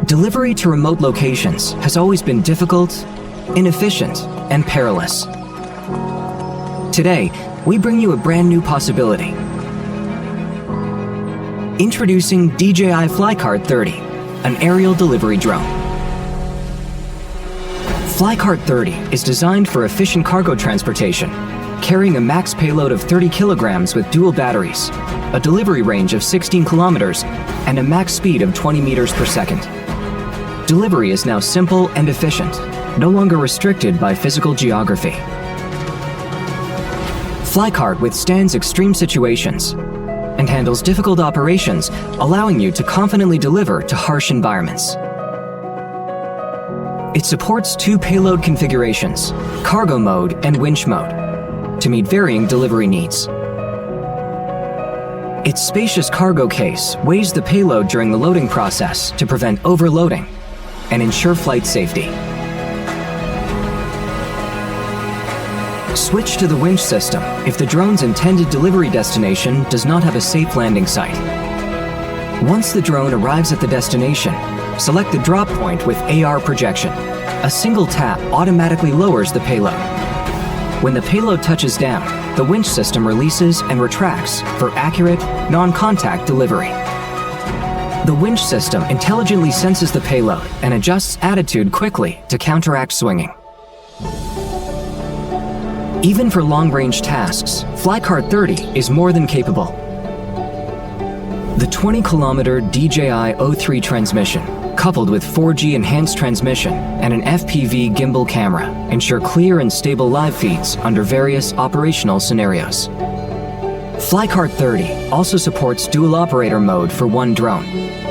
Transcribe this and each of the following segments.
Delivery to remote locations has always been difficult, inefficient, and perilous. Today, we bring you a brand new possibility. Introducing DJI FlyCart 30, an aerial delivery drone. FlyCart 30 is designed for efficient cargo transportation, carrying a max payload of 30 kilograms with dual batteries, a delivery range of 16 kilometers, and a max speed of 20 meters per second. Delivery is now simple and efficient, no longer restricted by physical geography. FlyCart withstands extreme situations and handles difficult operations, allowing you to confidently deliver to harsh environments. It supports two payload configurations, cargo mode and winch mode, to meet varying delivery needs. Its spacious cargo case weighs the payload during the loading process to prevent overloading and ensure flight safety. Switch to the winch system if the drone's intended delivery destination does not have a safe landing site. Once the drone arrives at the destination, select the drop point with AR projection. A single tap automatically lowers the payload. When the payload touches down, the winch system releases and retracts for accurate, non-contact delivery. The winch system intelligently senses the payload and adjusts attitude quickly to counteract swinging. Even for long-range tasks, FlyCart 30 is more than capable. The 20-kilometer DJI O3 transmission, coupled with 4G enhanced transmission and an FPV gimbal camera, ensure clear and stable live feeds under various operational scenarios. FlyCart 30 also supports dual operator mode for one drone.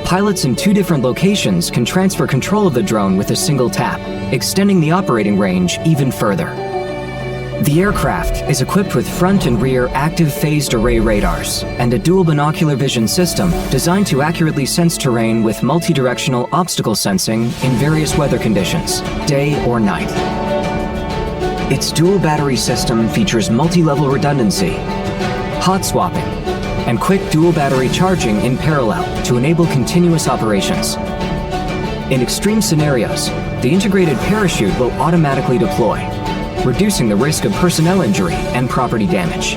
Pilots in two different locations can transfer control of the drone with a single tap, extending the operating range even further. The aircraft is equipped with front and rear active phased array radars and a dual binocular vision system designed to accurately sense terrain with multi-directional obstacle sensing in various weather conditions, day or night. Its dual battery system features multi-level redundancy, hot swapping, and quick dual battery charging in parallel to enable continuous operations. In extreme scenarios, the integrated parachute will automatically deploy, reducing the risk of personnel injury and property damage.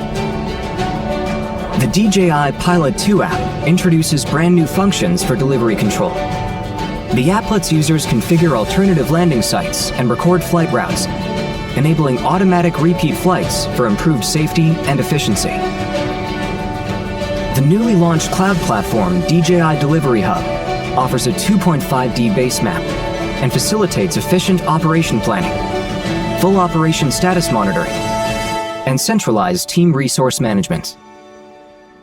The DJI Pilot 2 app introduces brand new functions for delivery control. The app lets users configure alternative landing sites and record flight routes, enabling automatic repeat flights for improved safety and efficiency. The newly launched cloud platform DJI Delivery Hub offers a 2.5D base map and facilitates efficient operation planning, full operation status monitoring, and centralized team resource management.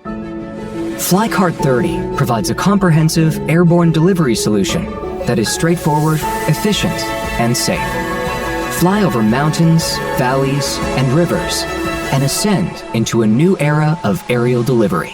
FlyCart 30 provides a comprehensive airborne delivery solution that is straightforward, efficient, and safe. Fly over mountains, valleys, and rivers, and ascend into a new era of aerial delivery.